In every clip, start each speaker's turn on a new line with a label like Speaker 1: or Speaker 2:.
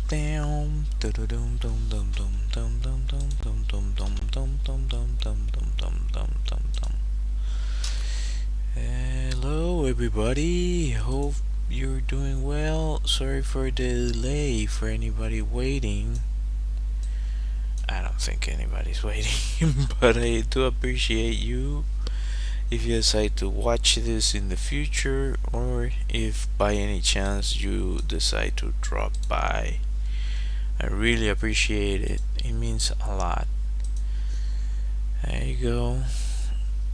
Speaker 1: Down, dum dum dum dum dum dum dum dum dum dum dum dum dum dum dum dum dum dum dum. Hello, everybody. Hope you're doing well. Sorry for the delay for anybody waiting. I don't think anybody's waiting, but I do appreciate you if you decide to watch this in the future, or if by any chance you decide to drop by. I really appreciate it. It means a lot. There you go.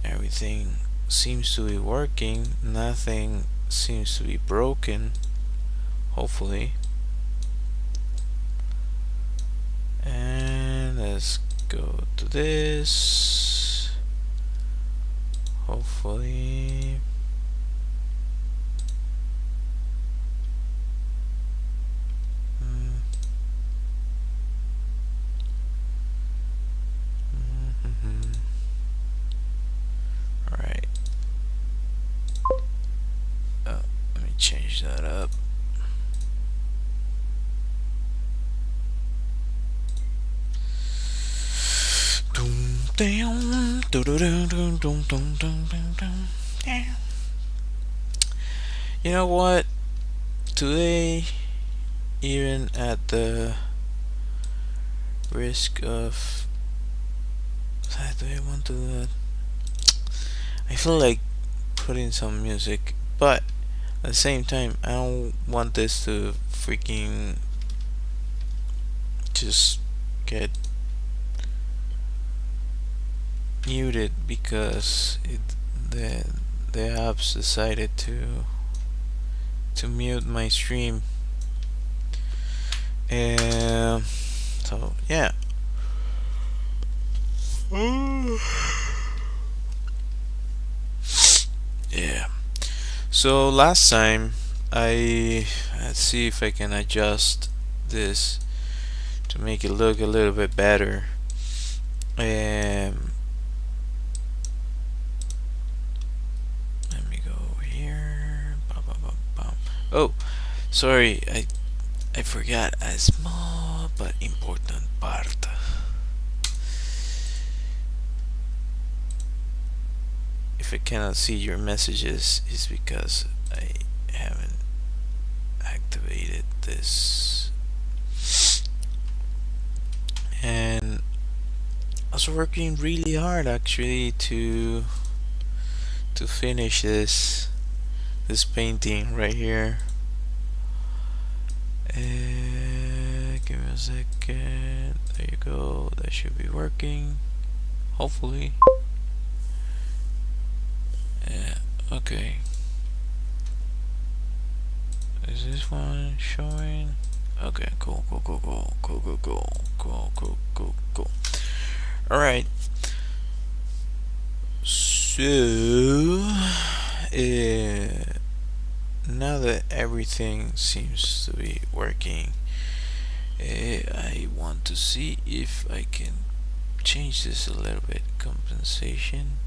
Speaker 1: Everything seems to be working. Nothing seems to be broken. Hopefully. And let's go to this. Hopefully. Alright. Let me change that up. You know what? Today, even at the risk of, do I want to do that? I feel like putting some music, but at the same time, I don't want this to freaking just get muted because the apps decided to mute my stream. So yeah. Yeah. So last time let's see if I can adjust this to make it look a little bit better. Let me go here. Oh, sorry, I forgot a small but important part. If I cannot see your messages, it's because I haven't activated this. And I was working really hard actually to finish this painting right here. Give me a second. There you go. That should be working. Hopefully. Yeah. Okay. Is this one showing? Okay. Cool. All right. So, now that everything seems to be working, I want to see if I can change this a little bit. Compensation.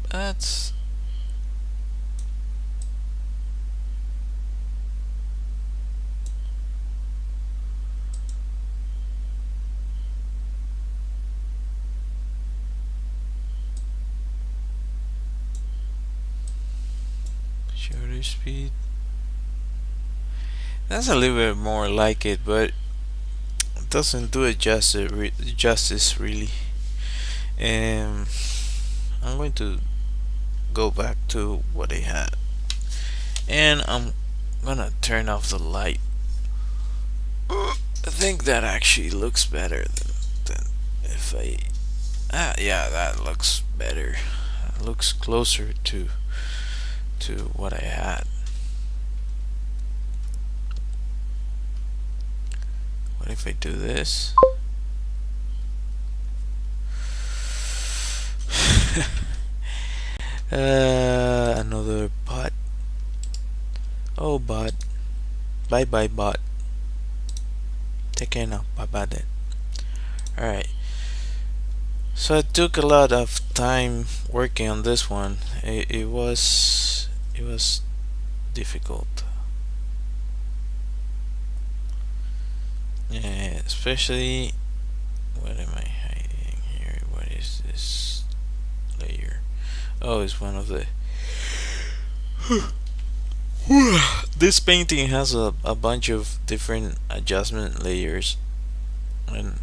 Speaker 1: That's shutter speed. That's a little bit more like it, but it doesn't do it justice really. I'm going to go back to what I had, and I'm gonna turn off the light. I think that actually looks better than if I. Yeah, that looks better. It looks closer to what I had. What if I do this? Another bot. Oh, bot. Bye bye, bot. Take care now. Bye bye then. Alright. So I took a lot of time working on this one. It was difficult. Especially, what am I hiding here? What is this layer? Oh, it's one of the. This painting has a bunch of different adjustment layers and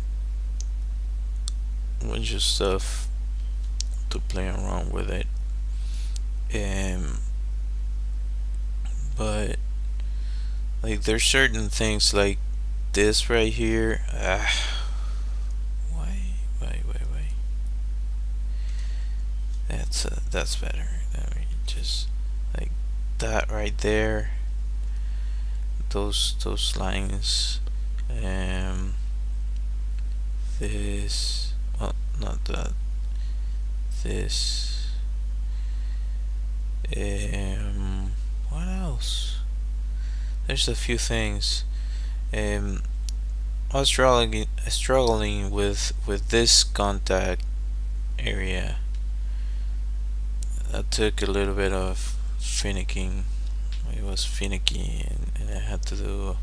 Speaker 1: a bunch of stuff to play around with it. Um, but like there's certain things like this right here. Why? That's better. I mean, just like that right there. Those lines. This. Well, not that. This. What else? There's a few things. I was struggling with this contact area. That took a little bit of finicking. It was finicky, and I had to do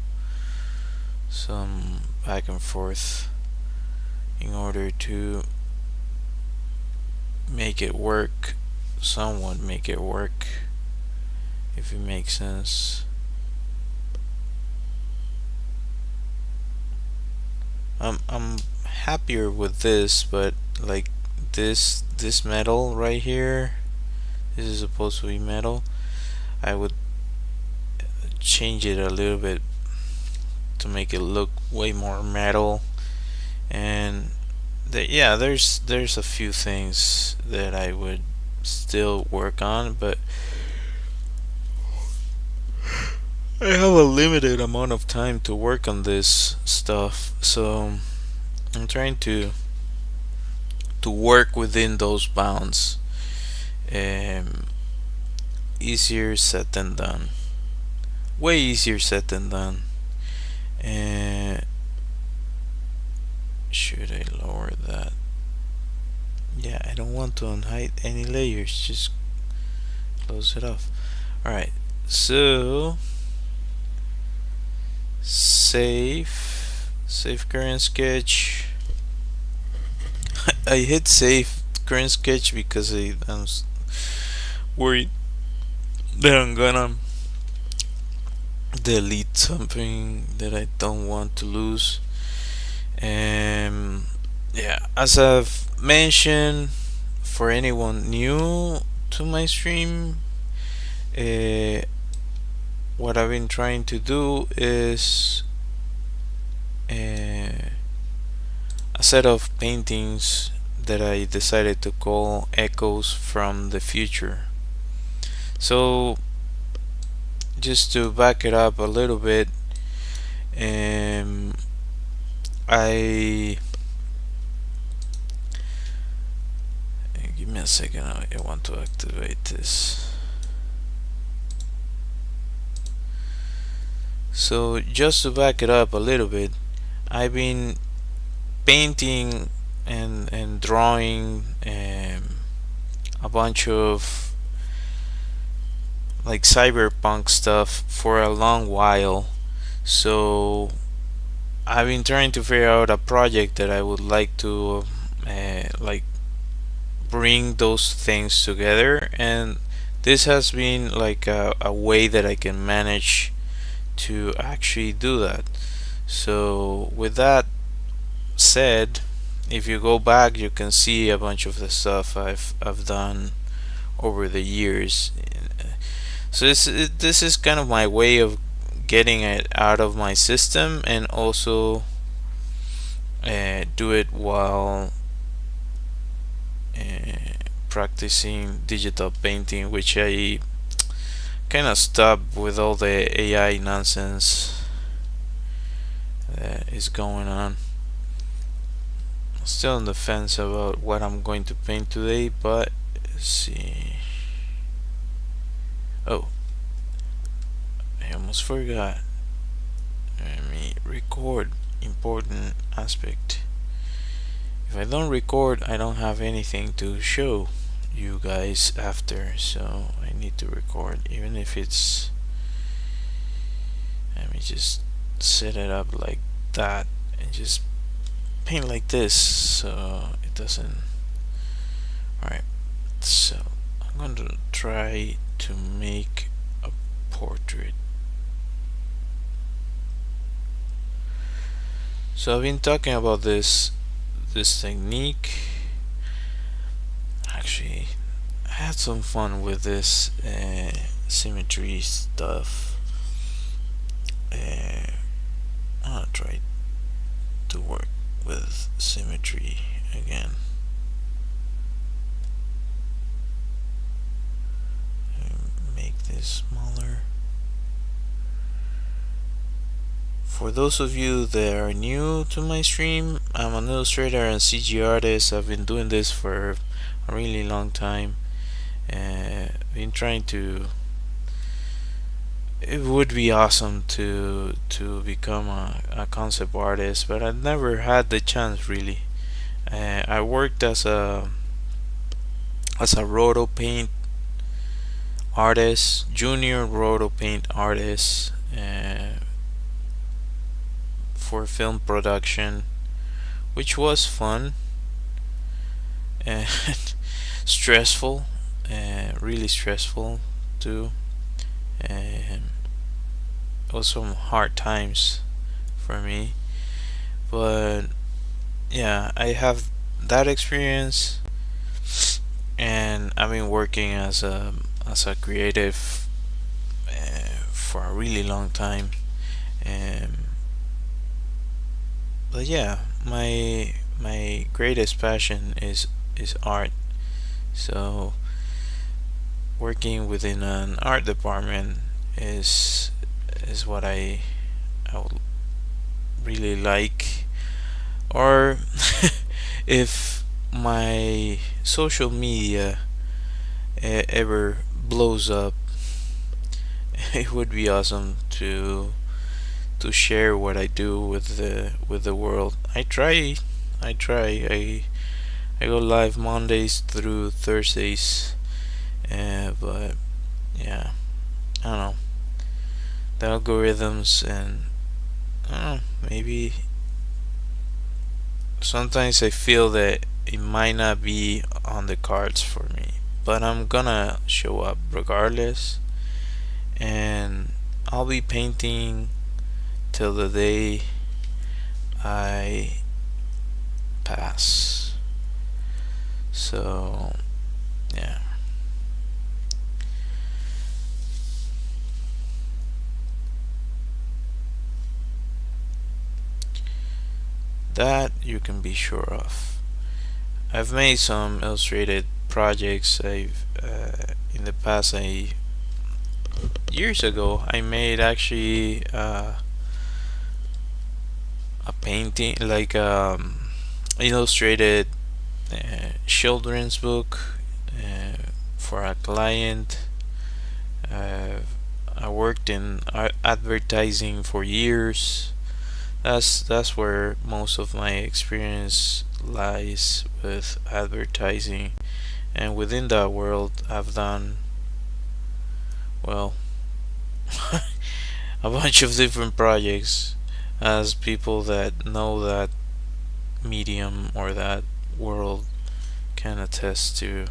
Speaker 1: some back and forth in order to make it work. Somewhat make it work, if it makes sense. I'm happier with this, but like this metal right here, this is supposed to be metal. I would change it a little bit to make it look way more metal. And there's a few things that I would still work on, but I have a limited amount of time to work on this stuff, so I'm trying to work within those bounds. Easier said than done. Way easier said than done. Should I lower that? Yeah, I don't want to unhide any layers. Just close it off. Alright, so save current sketch. I hit save current sketch because I'm worried that I'm gonna delete something that I don't want to lose. Yeah, as I've mentioned, for anyone new to my stream, what I've been trying to do is a set of paintings that I decided to call Echoes from the Future. So just to back it up a little bit, I give me a second. I want to activate this. So just to back it up a little bit, I've been painting and drawing a bunch of like cyberpunk stuff for a long while. So I've been trying to figure out a project that I would like to like bring those things together, and this has been like a way that I can manage to actually do that. So with that said, if you go back, you can see a bunch of the stuff I've done over the years. So this is kind of my way of getting it out of my system, and also do it while practicing digital painting, which I kind of stopped with all the AI nonsense that is going on. Still on the fence about what I'm going to paint today, but let's see. Oh, I almost forgot. Let me record. Important aspect. If I don't record, I don't have anything to show you guys after, so I need to record, even if it's Let me just set it up like that and just paint like this so it doesn't. Alright, so I'm going to try to make a portrait. So I've been talking about this technique. Actually, I had some fun with this symmetry stuff. I'm gonna try to work with symmetry again. Make this smaller. For those of you that are new to my stream, I'm an illustrator and CG artist. I've been doing this for a really long time. Been trying to. It would be awesome to become a concept artist, but I never had the chance really. I worked as a roto paint artist, junior roto paint artist, for film production, which was fun and stressful, really stressful too. It was some hard times for me, but yeah, I have that experience, and I've been working as a creative for a really long time. But yeah, my greatest passion is art. So working within an art department is what I would really like. Or if my social media ever blows up, it would be awesome to share what I do with the world. I try. I go live Mondays through Thursdays, but yeah, I don't know, the algorithms, and I don't know, maybe sometimes I feel that it might not be on the cards for me, but I'm gonna show up regardless, and I'll be painting till the day I pass. So yeah. That you can be sure of. I've made some illustrated projects. I've in the past, years ago, I made actually a painting, like illustrated children's book for a client. I worked in advertising for years. That's where most of my experience lies, with advertising, and within that world I've done, well, a bunch of different projects, as people that know that medium or that world can attest to.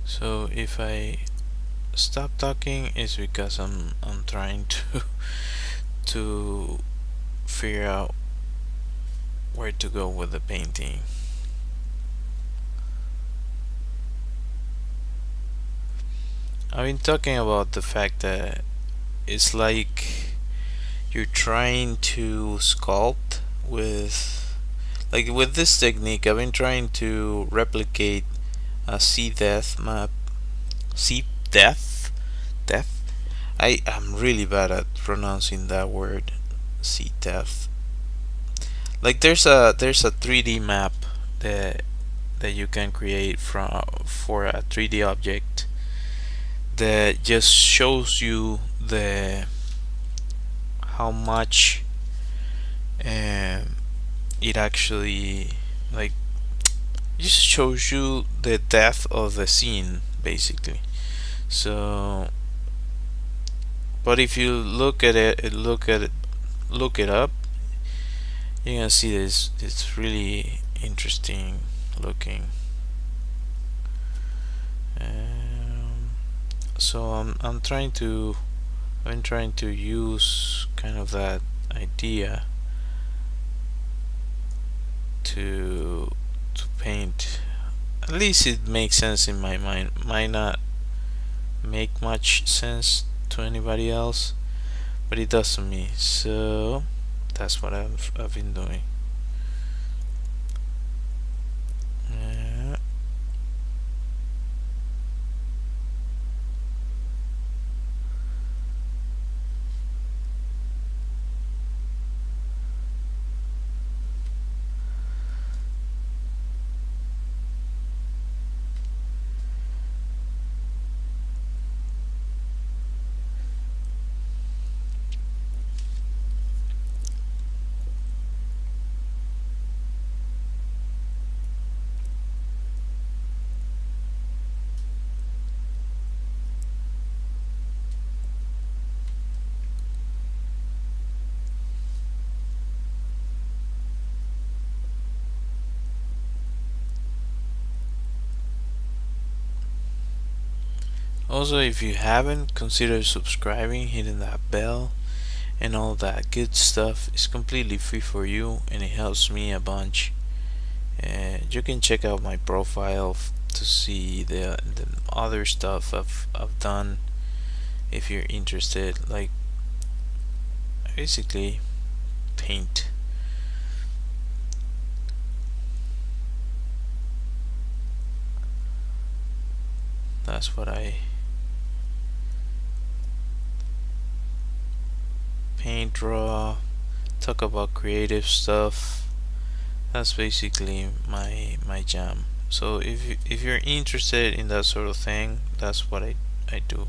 Speaker 1: So if I stop talking, it's because I'm trying to to figure out where to go with the painting. I've been talking about the fact that it's like you're trying to sculpt with this technique. I've been trying to replicate a sea death map, sea death, death I'm really bad at pronouncing that word. See death. Like there's a 3D map that you can create from for a 3D object that just shows you the how much um, it actually like just shows you the depth of the scene basically. So, but if you look it up, you're gonna see this. It's really interesting looking. Um, so I've been trying to use kind of that idea to paint. At least it makes sense in my mind. Might not make much sense to anybody else, but it does to me. So that's what I've been doing. Uh, Also, if you haven't, consider subscribing, hitting that bell, and all that good stuff. It's completely free for you, and it helps me a bunch. You can check out my profile to see the other stuff I've done if you're interested. Like basically paint. That's what I paint, draw, talk about creative stuff. That's basically my jam. So if you're interested in that sort of thing, that's what I do.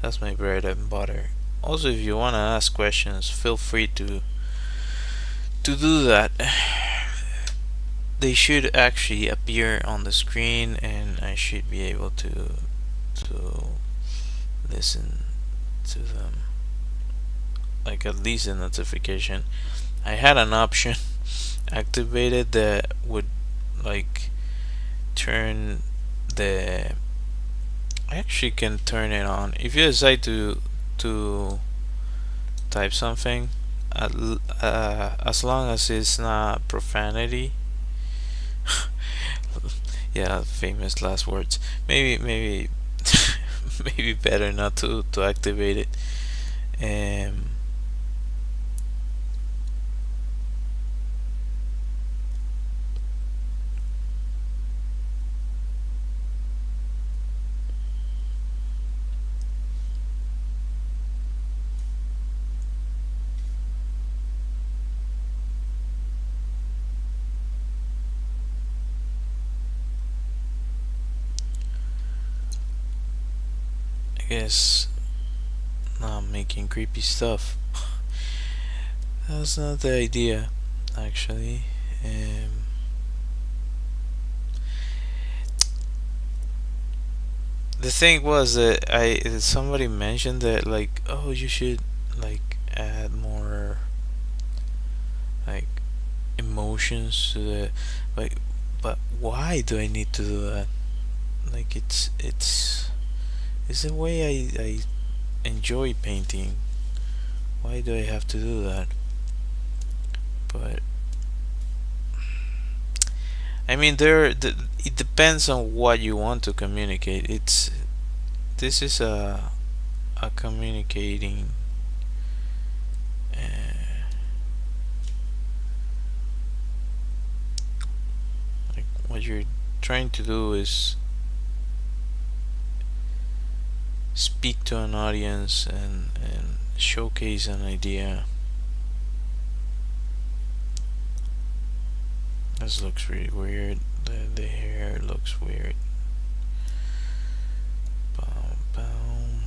Speaker 1: That's my bread and butter. Also, if you wanna ask questions, feel free to do that. They should actually appear on the screen, and I should be able to listen to them. Like at least a notification. I had an option activated that would like turn the I actually can turn it on if you decide to type something as long as it's not profanity. Yeah, famous last words. Maybe maybe better not to activate it. um I guess not making creepy stuff. That's not the idea, actually. Um, the thing was that I somebody mentioned that like, oh, you should like add more like emotions to the like, but why do I need to do that? Like it's the way I enjoy painting. Why do I have to do that? But I mean, it depends on what you want to communicate. This is a communicating. Uh, like what you're trying to do is speak to an audience and showcase an idea. This looks really weird. The hair looks weird. Boom, boom.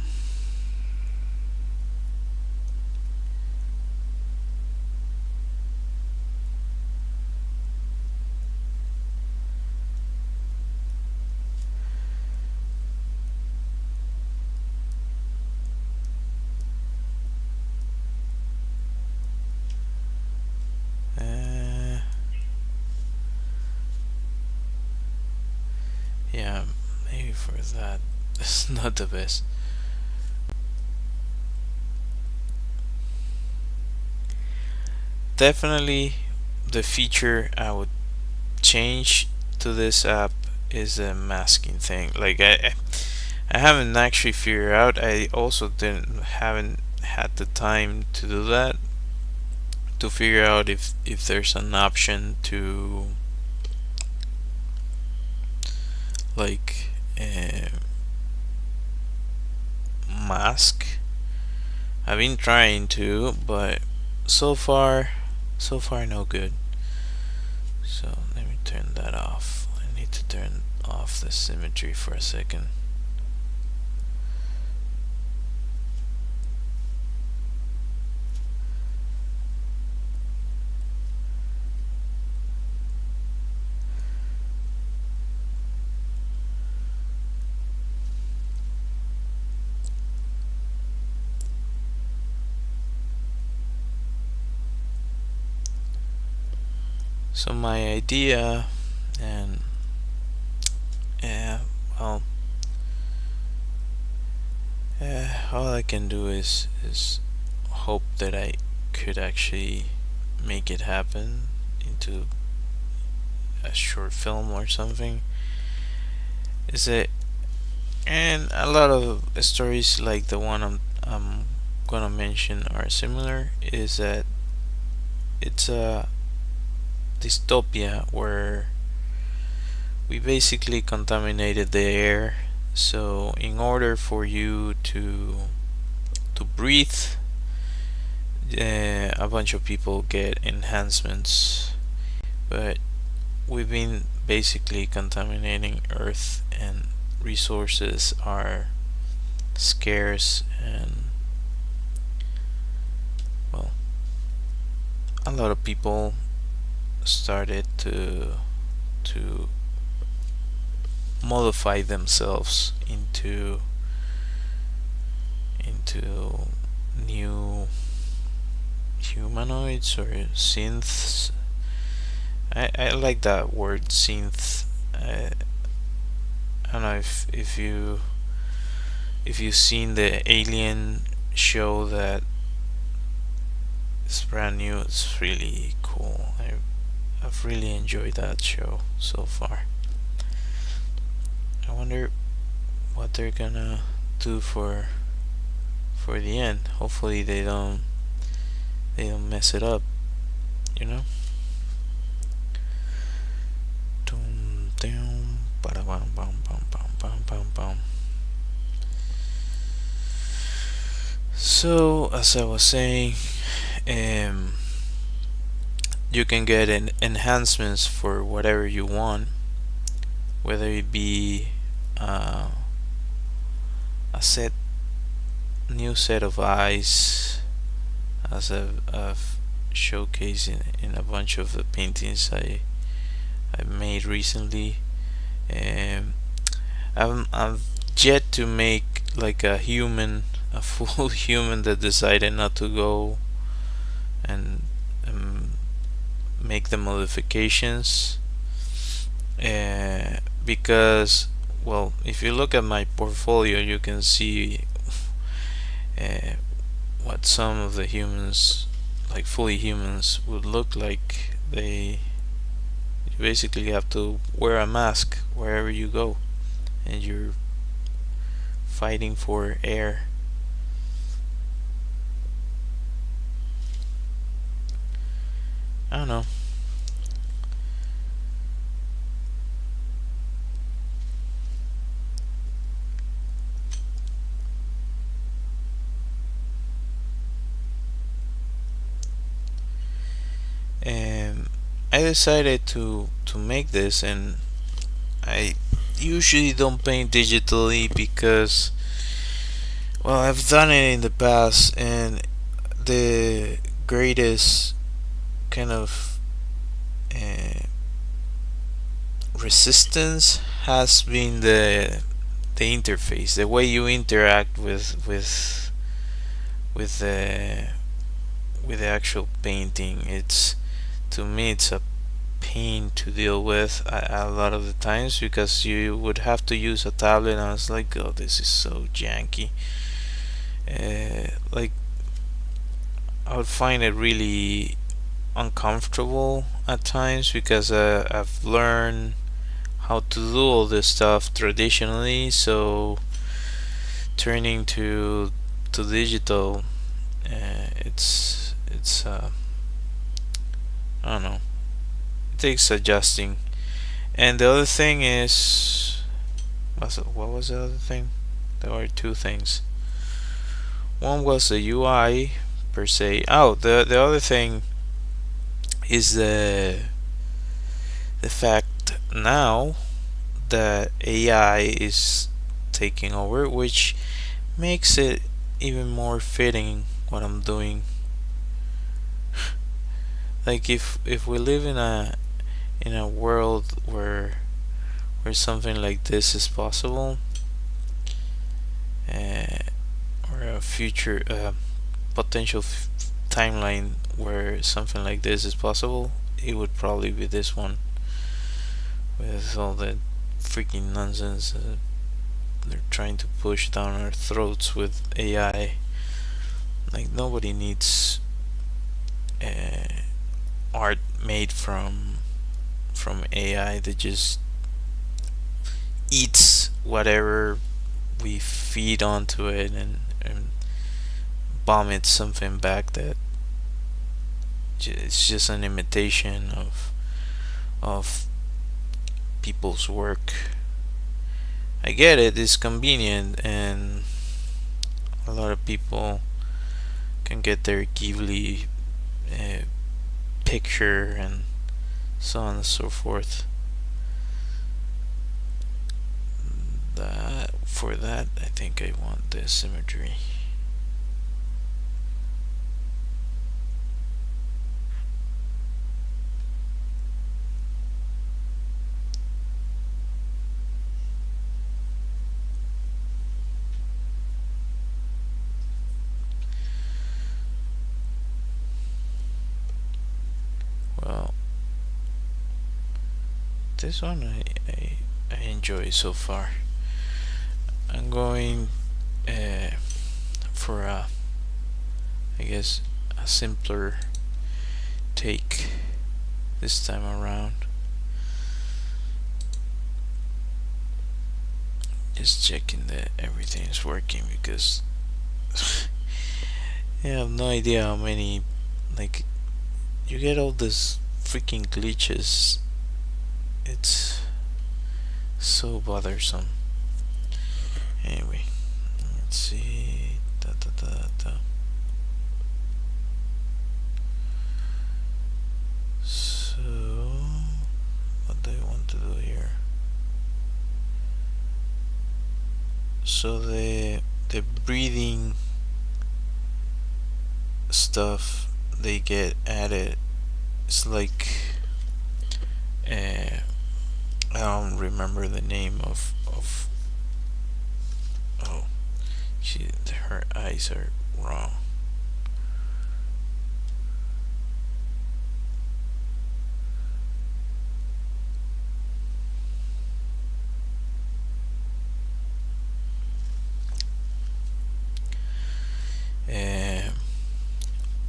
Speaker 1: Yeah, maybe for that. It's not the best. Definitely, the feature I would change to this app is a masking thing. Like I haven't actually figured out. I also didn't haven't had the time to do that, to figure out if there's an option to like mask. I've been trying to, but so far no good. So let me turn that off. I need to turn off the symmetry for a second. So my idea, and yeah, well, all I can do is hope that I could actually make it happen into a short film or something. Is it? And a lot of stories like the one I'm gonna mention are similar. Is that it's a dystopia where we basically contaminated the air. So in order for you to breathe, a bunch of people get enhancements, but we've been basically contaminating Earth, and resources are scarce, and well, a lot of people started to modify themselves into new humanoids or synths. I like that word, synth. I don't know if you've seen the Alien show that is brand new. It's really cool. I've really enjoyed that show so far. I wonder what they're gonna do for the end. Hopefully they don't mess it up, you know. Dum dum bada bam bam bam bam bam bam bam. So as I was saying, you can get enhancements for whatever you want, whether it be a new set of eyes, as I've showcased in a bunch of the paintings I made recently. I've yet to make like a full human that decided not to go and make the modifications, because, well, if you look at my portfolio, you can see what some of the humans, like fully humans, would look like. You basically have to wear a mask wherever you go, and you're fighting for air. I don't know. I decided to make this, and I usually don't paint digitally because, well, I've done it in the past, and the greatest kind of uh, resistance has been the interface, the way you interact with the with the actual painting. It's, to me, it's a pain to deal with a lot of the times, because you would have to use a tablet, and I was like, oh, this is so janky. Like, I would find it really uncomfortable at times, because I've learned how to do all this stuff traditionally, so turning to digital, it's I don't know, it takes adjusting. And the other thing is, what was the other thing? There were two things. One was the UI per se. Oh, the other thing is the fact now that AI is taking over, which makes it even more fitting what I'm doing. Like, if we live in a world where something like this is possible, uh, or a future potential timeline where something like this is possible, it would probably be this one, with all the freaking nonsense they're trying to push down our throats with AI. Like, nobody needs art made from AI that just eats whatever we feed onto it, and vomits something back that it's just an imitation of people's work. I get it, it's convenient, and a lot of people can get their Ghibli picture and so on and so forth. For that, I think I want the symmetry. Well, this one I enjoy so far. I'm going for I guess a simpler take this time around. Just checking that everything is working, because I have no idea how many, like, you get all these freaking glitches. It's so bothersome. Anyway, let's see. Da, da, da, da. So, what do I want to do here? So the breathing stuff they get added. It's like I don't remember the name of oh, her eyes are wrong.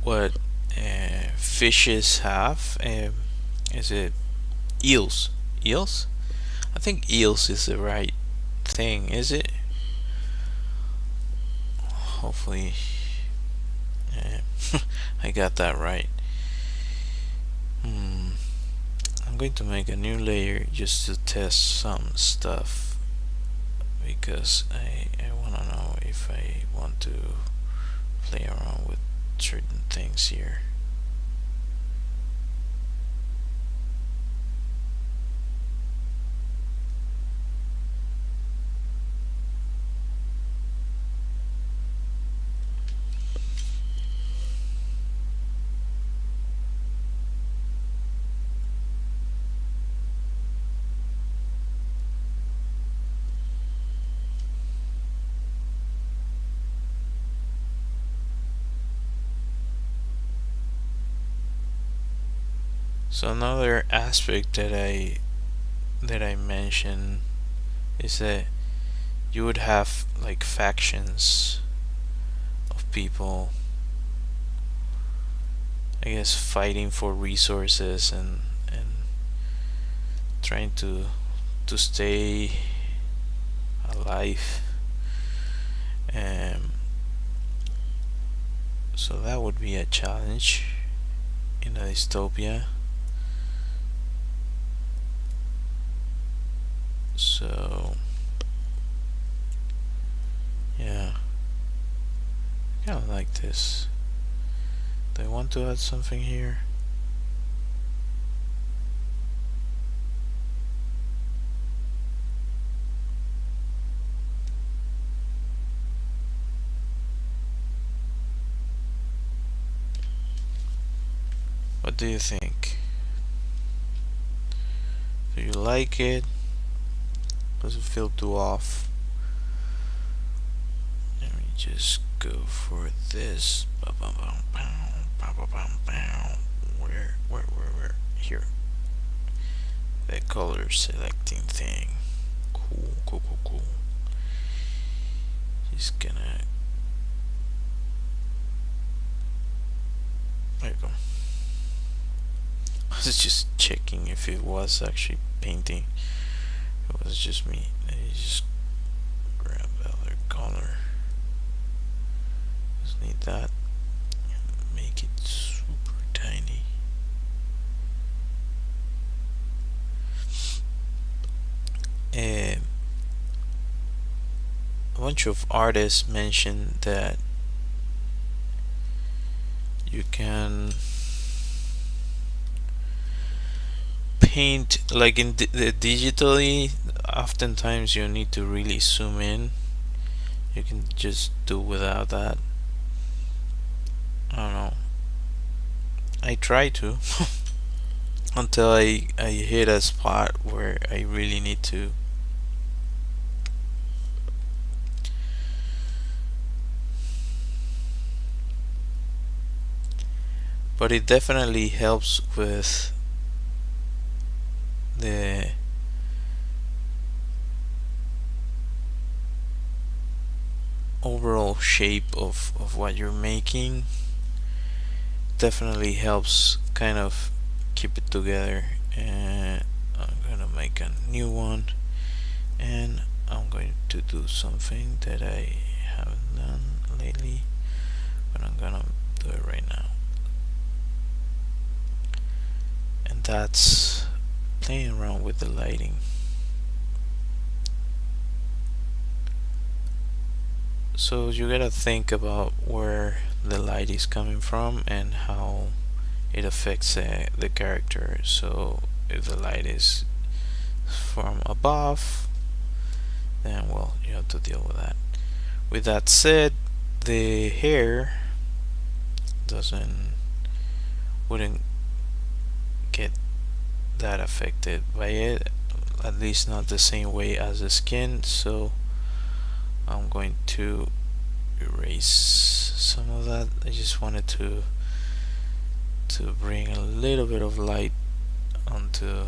Speaker 1: What fishes have? Is it eels? Eels? I think eels is the right thing, is it? Hopefully, I got that right. I'm going to make a new layer just to test some stuff, because I want to know if I want to play around with certain things here. So another aspect that I mentioned is that you would have like factions of people, I guess, fighting for resources and trying to stay alive. Um, so that would be a challenge in a dystopia. So yeah, I kind of like this. Do I want to add something here? What do you think? Do you like it? Does it feel too off? Let me just go for this. Where? Here. The color selecting thing. Cool. Just gonna. There you go. I was just checking if it was actually painting. It was just me. I just grab the other color. Just need that. Make it super tiny. A bunch of artists mentioned that you can paint like in digitally. Oftentimes you need to really zoom in. You can just do without that. I don't know. I try to until I hit a spot where I really need to. But it definitely helps with the overall shape of what you're making. Definitely helps kind of keep it together. And I'm gonna make a new one, and I'm going to do something that I haven't done lately, but I'm gonna do it right now. And that's playing around with the lighting. So you gotta think about where the light is coming from and how it affects the character. So if the light is from above, then well, you have to deal with that. With that said, the hair wouldn't get that affected by it, at least not the same way as the skin. So I'm going to erase some of that. I just wanted to bring a little bit of light onto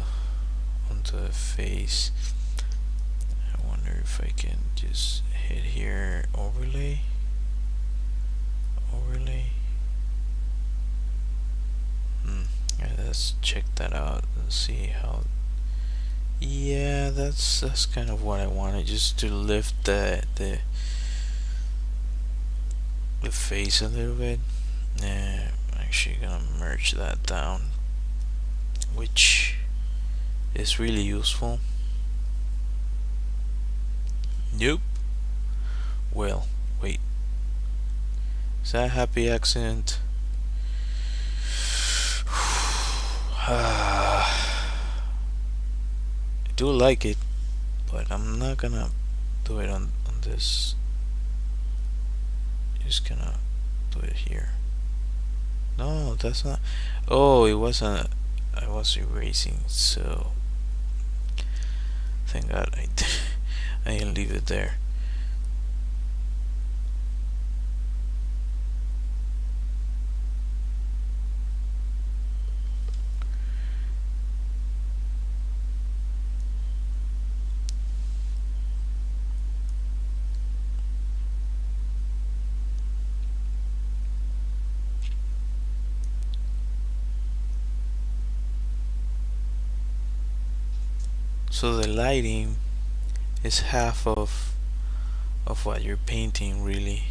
Speaker 1: the face. I wonder if I can just hit here, overlay. Yeah, let's check that out and see how. Yeah, that's kind of what I wanted, just to lift the face a little bit. I'm actually gonna merge that down, which is really useful. Nope. Well, wait. Is that a happy accident? I do like it, but I'm not gonna do it on this. Just gonna do it here. No, that's not. Oh, it wasn't. I was erasing, so thank God I can leave it there. So the lighting is half of what you're painting, really,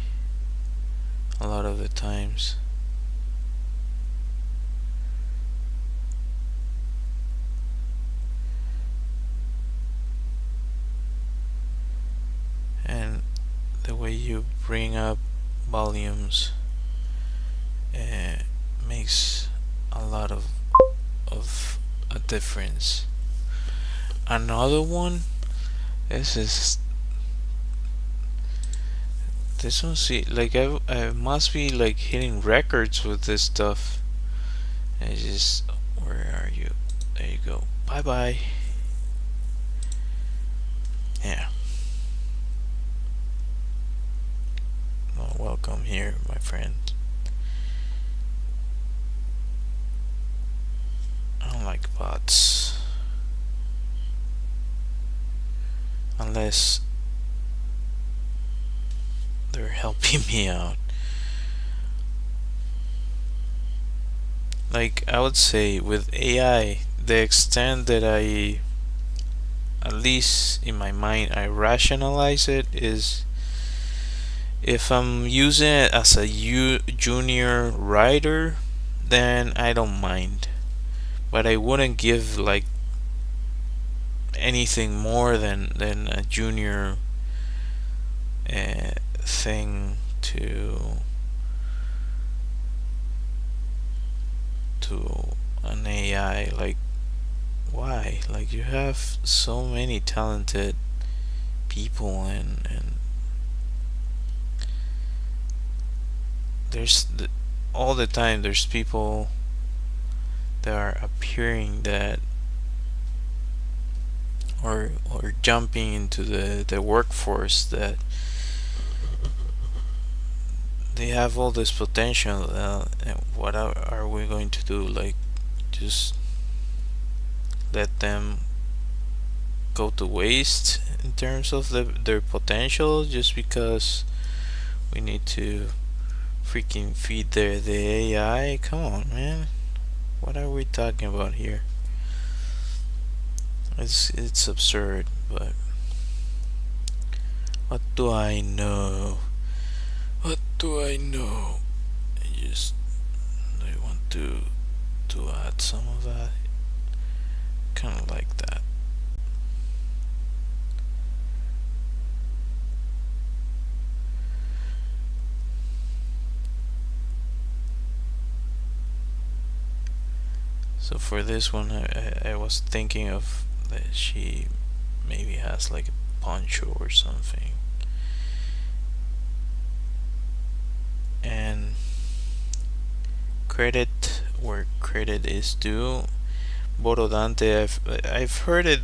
Speaker 1: a lot of the times. And the way you bring up volumes makes a lot of a difference. Another one, this is this one. See, like I must be like hitting records with this stuff. I just, where are you? There you go. Bye bye. Yeah. Well, welcome here, my friend. I don't like bots. Unless they're helping me out. Like, I would say with AI, the extent that I, at least in my mind, I rationalize it is if I'm using it as a junior writer, then I don't mind. But I wouldn't give like anything more than a junior thing to an AI. Like, why? Like, you have so many talented people, and there's all the time there's people that are appearing that or jumping into the workforce that they have all this potential, and what are we going to do? Like, just let them go to waste in terms of their potential just because we need to freaking feed the AI? Come on, man. What are we talking about here? It's absurd, but what do I know? What do I know? I want to add some of that. Kind of like that. So for this one, I was thinking of that she maybe has like a poncho or something. And credit where credit is due. Bodo Dante, I've heard it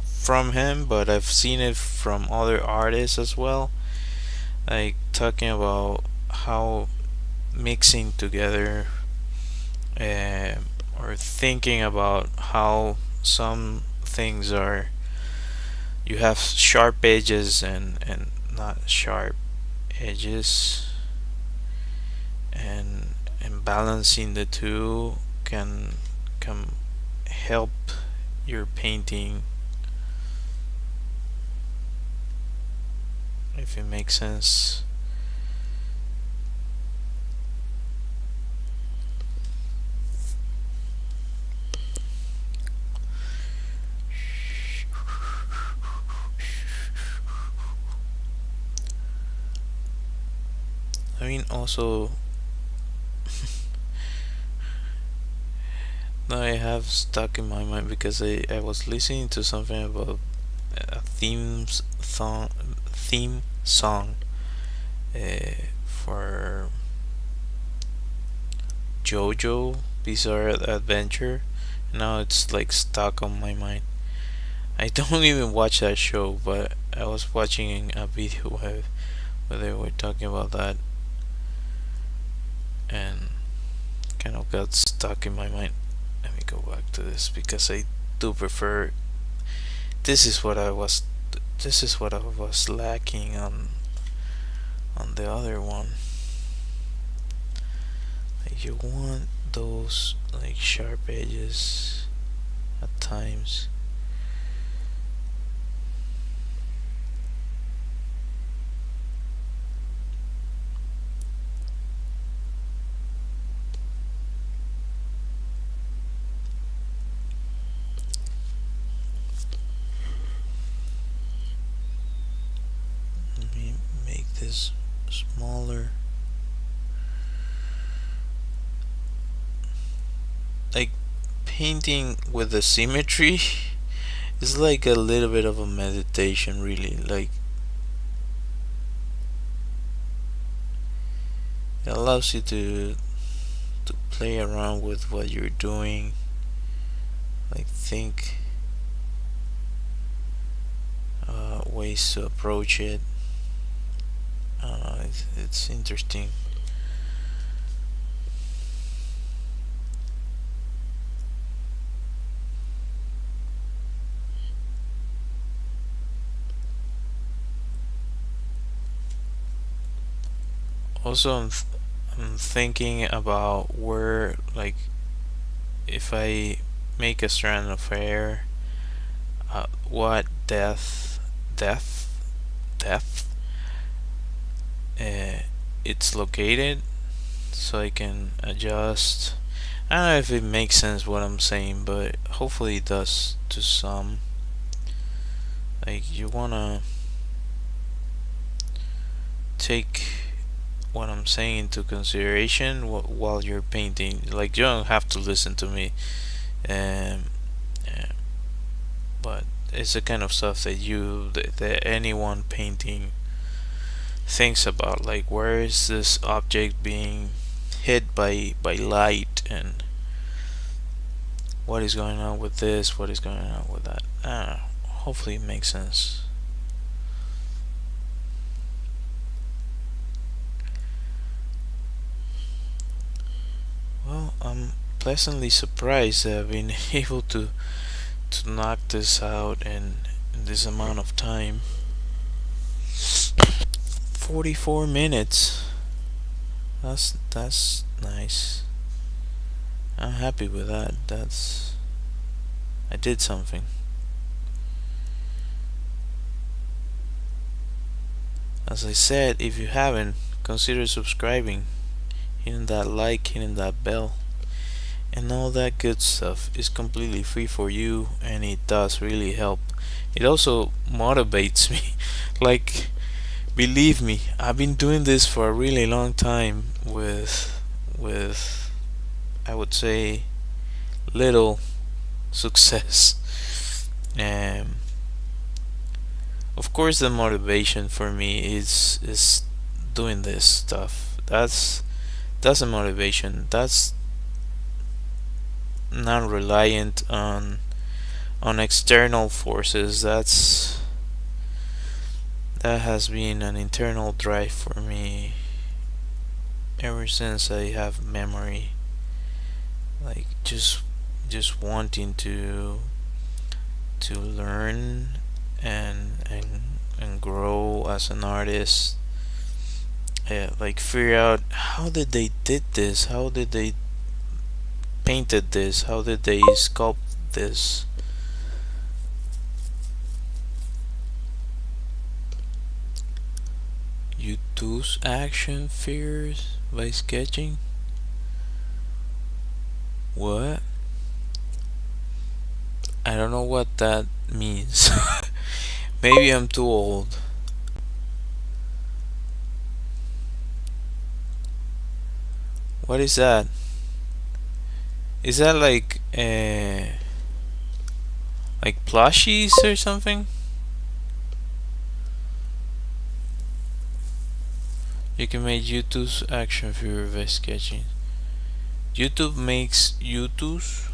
Speaker 1: from him, but I've seen it from other artists as well. Like talking about how mixing together or thinking about how some things are, you have sharp edges and not sharp edges, and balancing the two can help your painting, if it makes sense. I mean, also, no, I have stuck in my mind because I was listening to something about a theme song for JoJo Bizarre Adventure. Now it's like stuck on my mind. I don't even watch that show, but I was watching a video where they were talking about that, and kind of got stuck in my mind. Let me go back to this because I do prefer. This is what I was. This is what I was lacking on the other one. Like, you want those like sharp edges at times. this smaller. Like painting with the symmetry is like a little bit of a meditation, really. Like it allows you to play around with what you're doing, like think ways to approach it. It's interesting. Also, I'm thinking about where, like, if I make a strand of hair, what depth, depth, uh, it's located, so I can adjust. I don't know if it makes sense what I'm saying, but hopefully it does to some. Like, you wanna take what I'm saying into consideration while you're painting. Like, you don't have to listen to me, um, uh, but it's the kind of stuff that anyone painting thinks about. Like, where is this object being hit by light, and what is going on with this? What is going on with that? I don't know. Hopefully, it makes sense. Well, I'm pleasantly surprised that I've been able to knock this out in this amount of time. 44 minutes. That's nice. I'm happy with that. I did something. As I said, if you haven't, consider subscribing, hitting that like, hitting that bell, and all that good stuff is completely free for you, and it does really help. It also motivates me. Like, believe me, I've been doing this for a really long time with I would say little success. Um, of course, the motivation for me is doing this stuff. That's a motivation. That's not reliant on external forces. That has been an internal drive for me ever since I have memory. Like, just wanting to learn and grow as an artist. Like, figure out how did they did this, how did they painted this, how did they sculpt this. YouTube's action figures by sketching. What? I don't know what that means. Maybe I'm too old. What is that? Is that like plushies or something? You can make YouTube's action figure by sketching. YouTube makes YouTube's.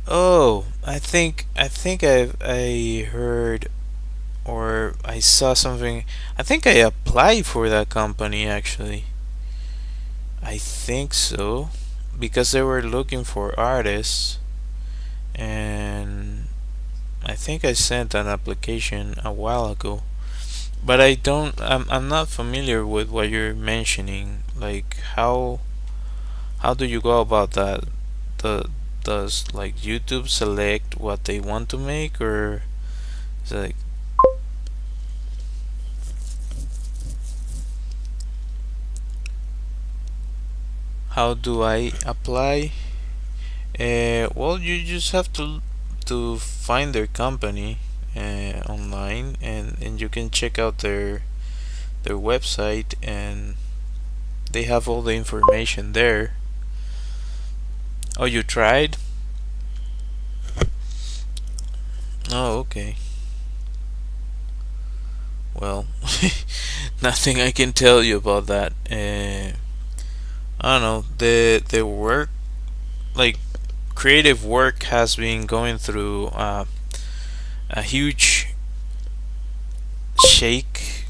Speaker 1: Oh, oh, I heard or I saw something. I think I applied for that company actually. I think so, because they were looking for artists, and I think I sent an application a while ago. But I'm not familiar with what you're mentioning. Like, how do you go about that? The Does, like, YouTube select what they want to make, or is it like, how do I apply? Well, you just have to find their company online online, and you can check out their website, and they have all the information there. Oh, you tried? Oh, okay. Well, nothing I can tell you about that. I don't know. The work, like creative work, has been going through a huge shake.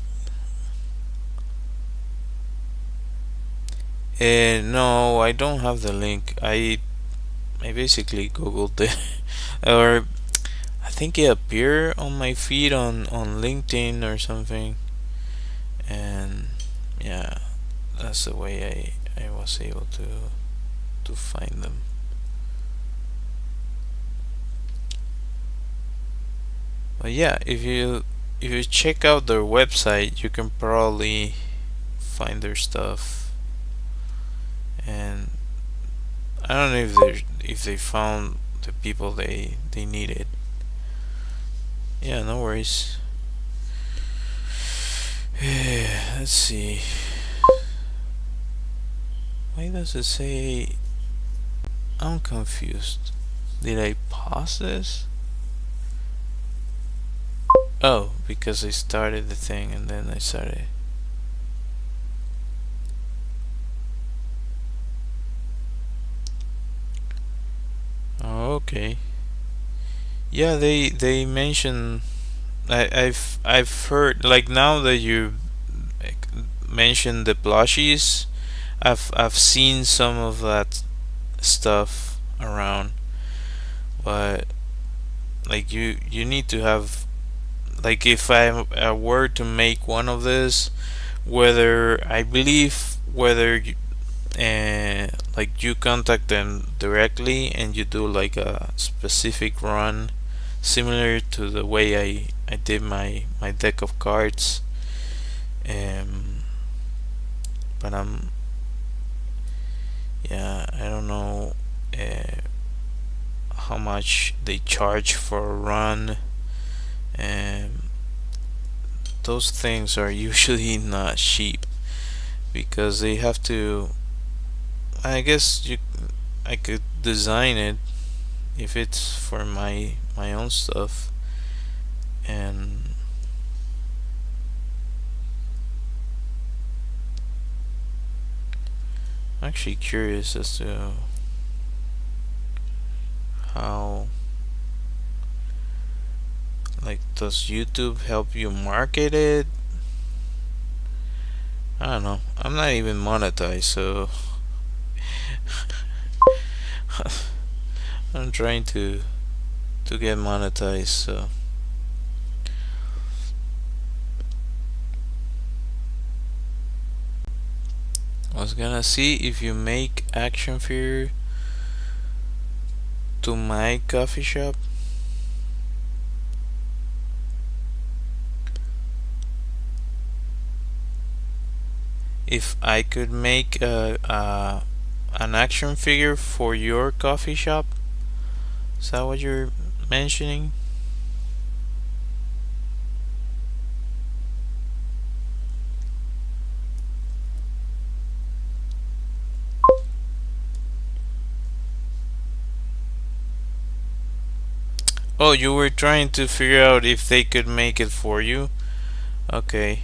Speaker 1: No, I don't have the link. I basically googled it, or I think it appeared on my feed on LinkedIn or something, and yeah, that's the way I was able to find them. But yeah, if you check out their website, you can probably find their stuff. And I don't know if they found the people they needed. Yeah, no worries. Let's see. Why does it say? I'm confused. Did I pause this? Oh, because I started the thing and then I started. Oh, okay. Yeah, they mention. I've heard, like, now that you like, mentioned the plushies, I've seen some of that stuff around, but like you need to have, like, if I were to make one of this, whether I believe whether you, like you contact them directly and you do like a specific run similar to the way I did my deck of cards. um but yeah, I don't know how much they charge for a run. um those things are usually not cheap because they have to, I guess I could design it if it's for my own stuff. And I'm actually curious as to how, like, does YouTube help you market it? I don't know. I'm not even monetized, so I'm trying to get monetized. So I was gonna see if you make action figure to my coffee shop. If I could make an action figure for your coffee shop. Is that what you're mentioning? Oh, you were trying to figure out if they could make it for you. Okay.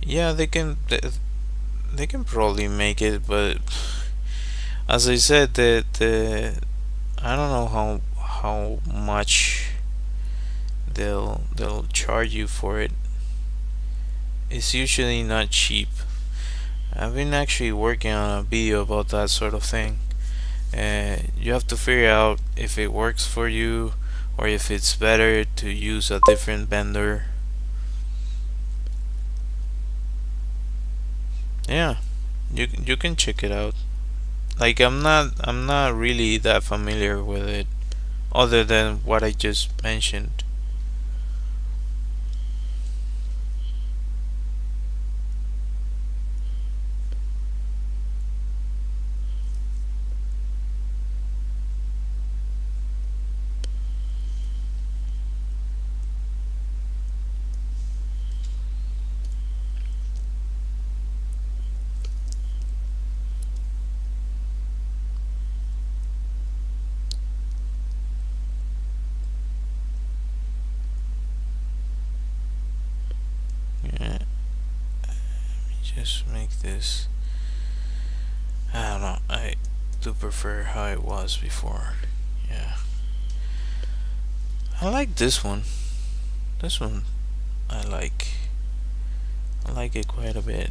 Speaker 1: Yeah, they can. They can probably make it, but as I said, the I don't know how much they'll charge you for it. It's usually not cheap. I've been actually working on a video about that sort of thing. You have to figure out if it works for you or if it's better to use a different vendor. Yeah, you can check it out. Like, I'm not really that familiar with it, other than what I just mentioned. just make this. I don't know. I do prefer how it was before. Yeah. I like this one. This one I like. I like it quite a bit.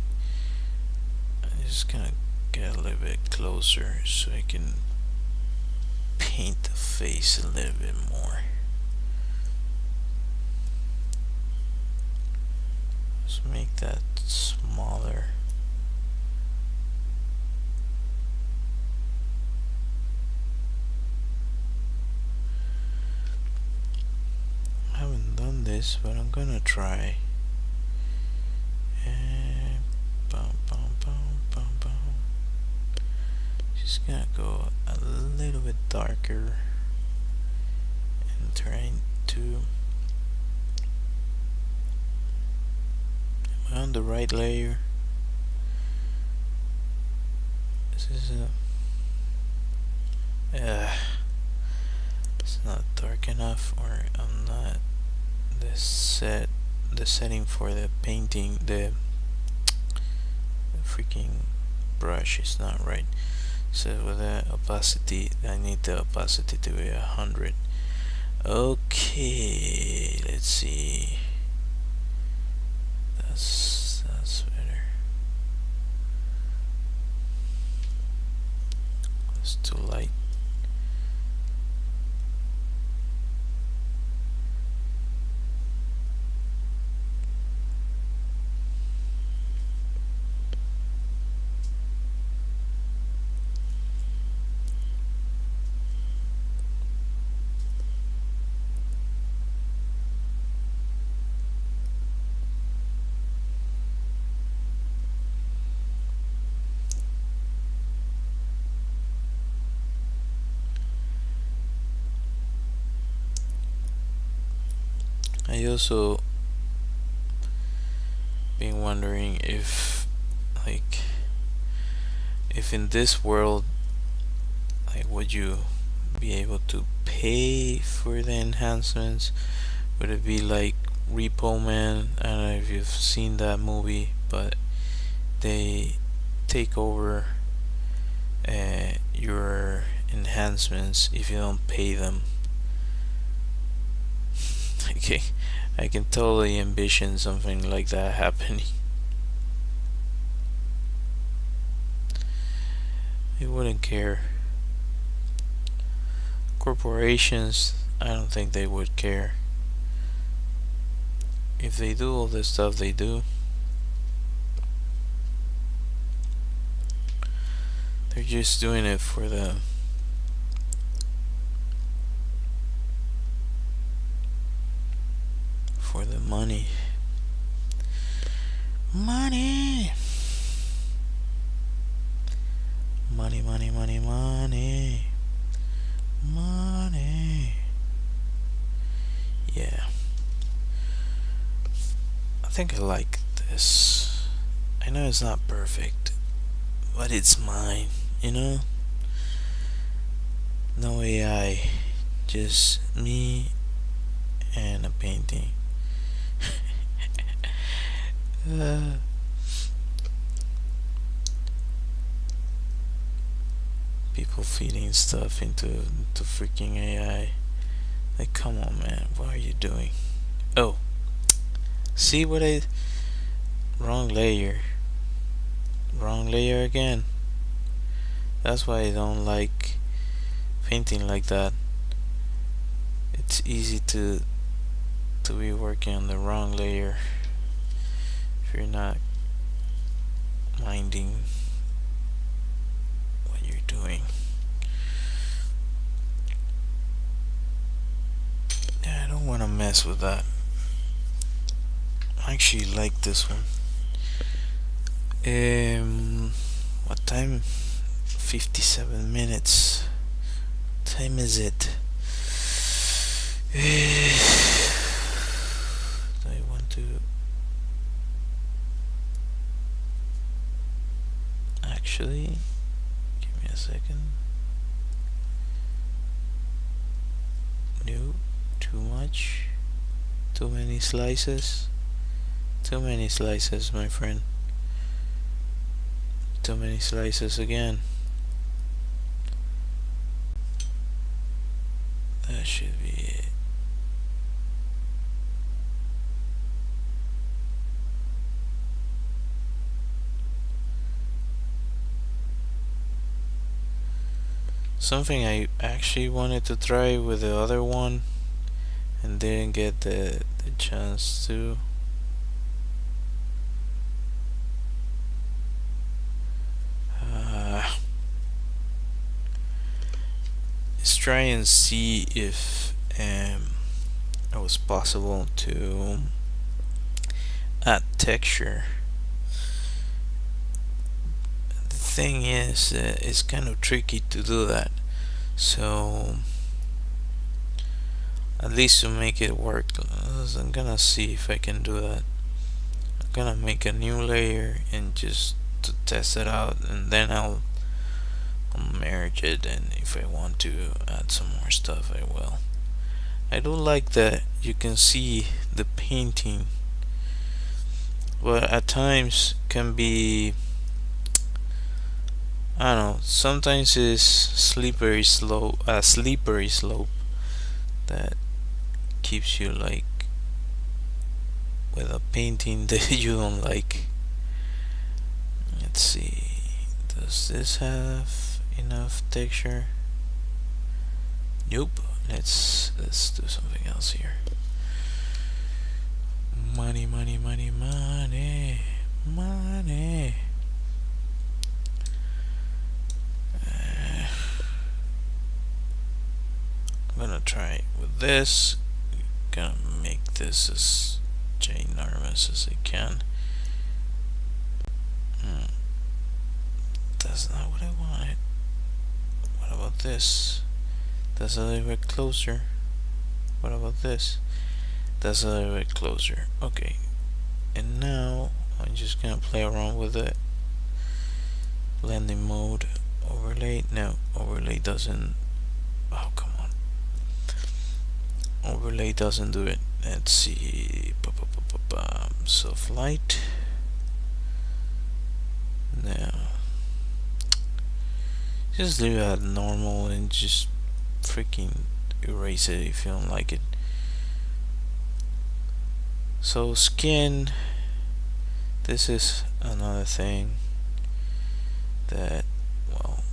Speaker 1: I'm just gonna get a little bit closer so I can paint the face a little bit more. Let's make that smaller. I haven't done this, but I'm gonna try. Just gonna go a little bit darker and trying to. Am I on the right layer? This is it's not dark enough, or I'm not the setting for the painting, the freaking brush is not right. So with the opacity, I need the opacity to be 100. Okay, let's see. That's better. It's too light. I also been wondering if, like, if in this world, like, would you be able to pay for the enhancements? Would it be like Repo Man? I don't know if you've seen that movie, but they take over your enhancements if you don't pay them. Okay, I can totally envision something like that happening. They wouldn't care. Corporations, I don't think they would care. If they do all the stuff they do, they're just doing it for the money. Money. Money, money, money, money. Money. Yeah. I think I like this. I know it's not perfect, but it's mine, you know? No AI, just me and a painting. People feeding stuff into freaking AI. Like, come on, man, what are you doing? Oh, see what I... Wrong layer. Wrong layer again. That's why I don't like painting like that. It's easy to be working on the wrong layer if you're not minding what you're doing. Yeah, I don't want to mess with that. I actually like this one. What time? 57 minutes. What time is it? I want to actually give me a second. No, too much. Too many slices. Too many slices, my friend. too many slices again. That should be it. Something I actually wanted to try with the other one and didn't get the chance to. Let's try and see if it was possible to add texture. The thing is, it's kind of tricky to do that. So at least to make it work, I'm gonna see if I can do that. I'm gonna make a new layer and just to test it out, and then I'll merge it, and if I want to add some more stuff I will. I do like that you can see the painting, but at times can be, I don't know, sometimes it's slippery slope that keeps you like with a painting that you don't like. Let's see, does this have enough texture? Nope. Let's do something else here. Money, money, money, money, money. I'm gonna try with this. Gonna make this as ginormous as I can. That's not what I wanted. What about this? That's a little bit closer. What about this? That's a little bit closer. Okay. And now I'm just gonna play around with it. Blending mode. Overlay. No, overlay doesn't. Oh, come on. Overlay doesn't do it. Let's see. Soft light. Now, just leave it at normal and just freaking erase it if you don't like it. So skin, this is another thing that, well,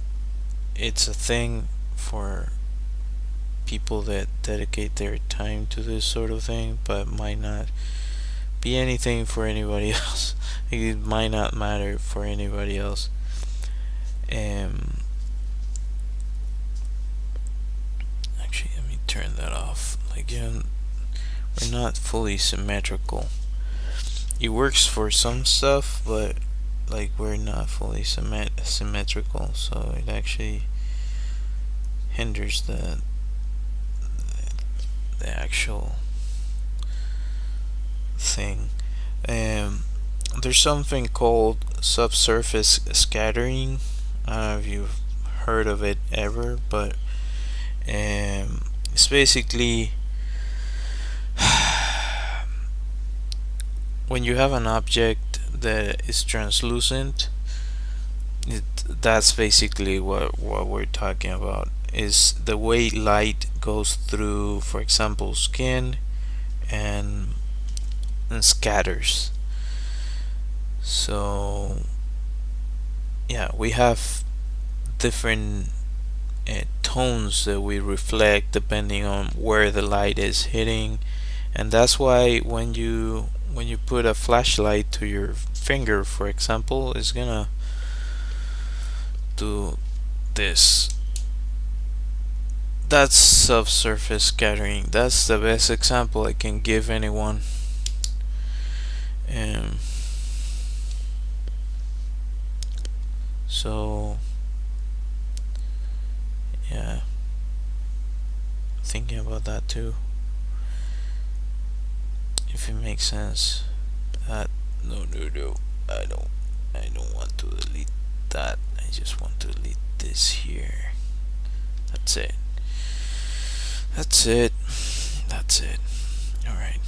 Speaker 1: it's a thing for people that dedicate their time to this sort of thing, but might not be anything for anybody else. It might not matter for anybody else. Actually, let me turn that off. Like, we're not fully symmetrical. It works for some stuff, but like we're not fully symmetrical, so it actually hinders the actual thing. There's something called subsurface scattering. I don't know if you've heard of it ever, but it's basically when you have an object that is translucent, that's basically what we're talking about, is the way light goes through, for example, skin and scatters. So yeah, we have different tones that we reflect depending on where the light is hitting, and that's why when you put a flashlight to your finger, for example, it's gonna do this. That's subsurface scattering. That's the best example I can give anyone. So yeah, thinking about that too, if it makes sense. No, I don't want to delete that. I just want to delete this here. That's it. Alright.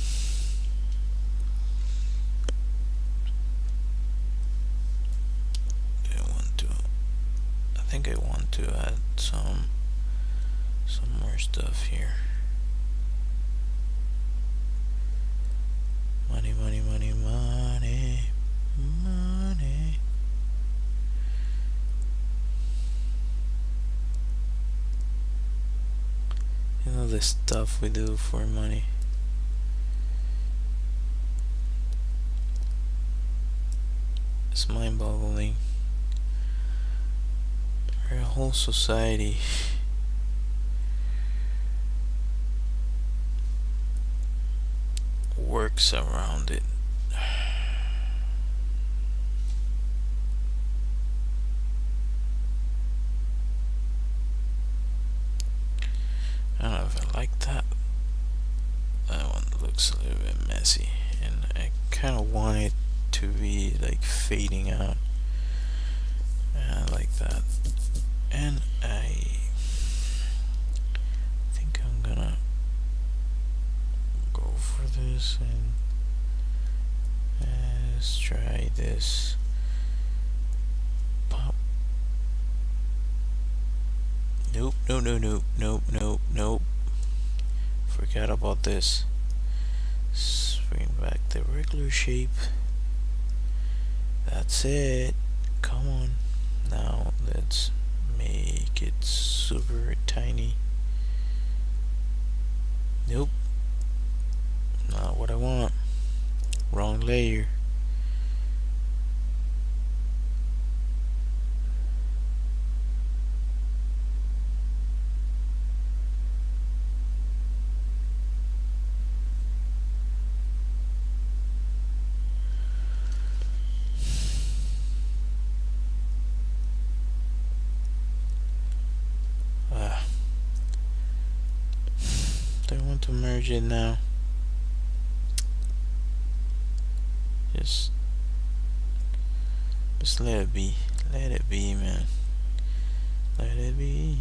Speaker 1: to add some more stuff here. Money, money, money, money, money. You know the stuff we do for money. It's mind-boggling. Our whole society works around it. I don't know if I like that. That one looks a little bit messy, and I kind of want it to be like fading out. I like that, and I think I'm gonna go for this, and let's try this. Pop. Nope, no, no, no, nope, nope, nope. Forgot about this. Let's bring back the regular shape. That's it. Come on. Now let's make it super tiny. Nope. Not what I want. Wrong layer. I want to merge it now. Just let it be. Let it be, man. Let it be.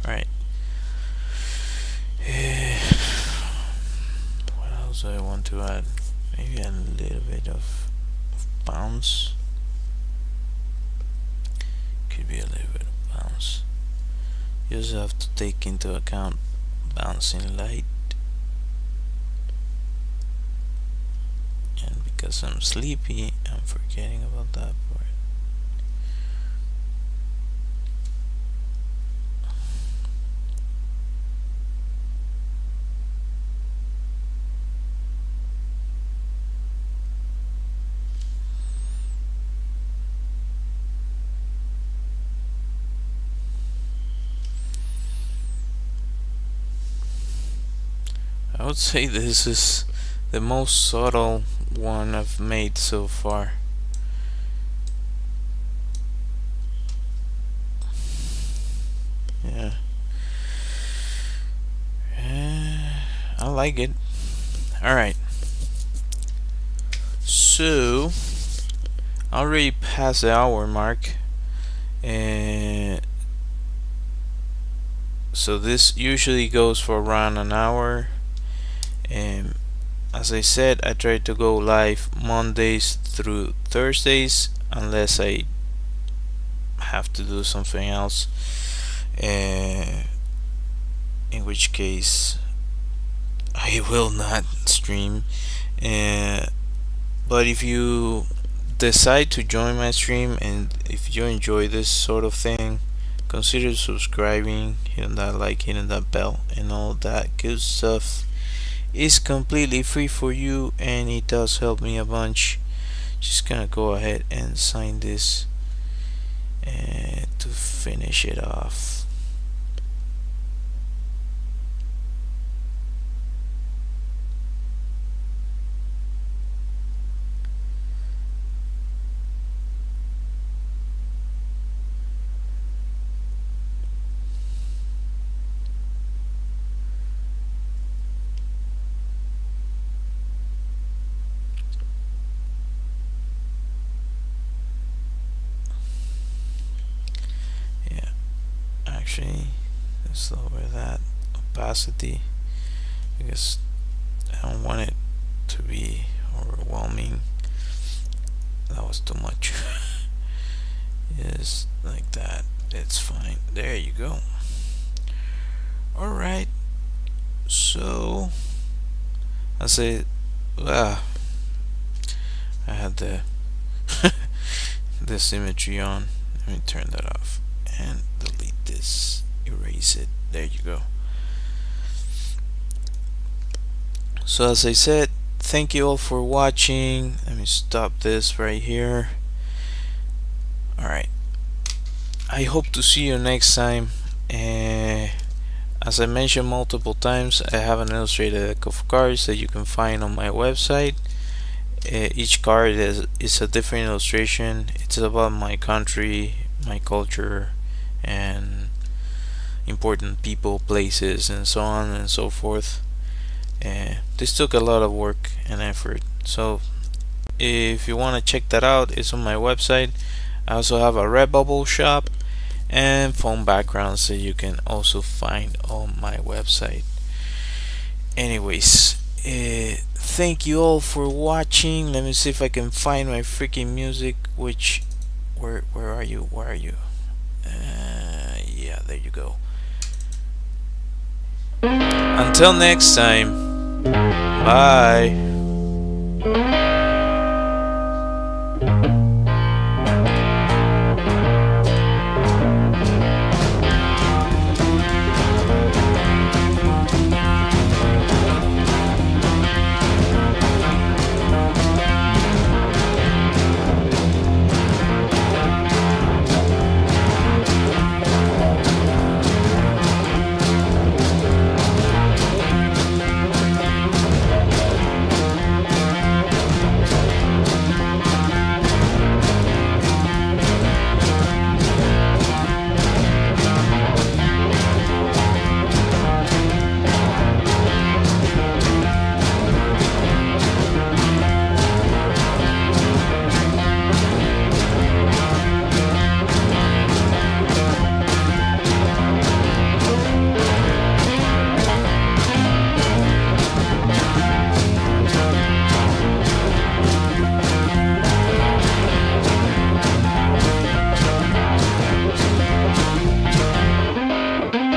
Speaker 1: Right. What else do I want to add? Maybe a little bit of bounce. Could be a little bit of bounce. You also have to take into account bouncing light. And because I'm sleepy, I'm forgetting about that part. I would say this is the most subtle one I've made so far. Yeah. I like it. Alright. So, I already passed the hour mark. And so this usually goes for around an hour. And as I said, I try to go live Mondays through Thursdays unless I have to do something else, in which case I will not stream. But if you decide to join my stream and if you enjoy this sort of thing, consider subscribing, hitting that like, hitting that bell, and all that good stuff. Is completely free for you, and it does help me a bunch. Just gonna go ahead and sign this to finish it off. Actually, let's lower that opacity because I don't want it to be overwhelming. That was too much. is like that. It's fine. There you go. Alright, so I say, ah, I had the symmetry on. Let me turn that off and delete this. Erase it. There you go. So as I said, thank you all for watching. Let me stop this right here. Alright, I hope to see you next time. As I mentioned multiple times, I have an illustrated deck of cards that you can find on my website. Each card is a different illustration. It's about my country, my culture, and important people, places, and so on and so forth. This took a lot of work and effort. So if you want to check that out, it's on my website. I also have a Redbubble shop and phone backgrounds that you can also find on my website. Anyways, thank you all for watching. Let me see if I can find my freaking music. Which, where are you? Where are you? Yeah, there you go. Until next time, bye.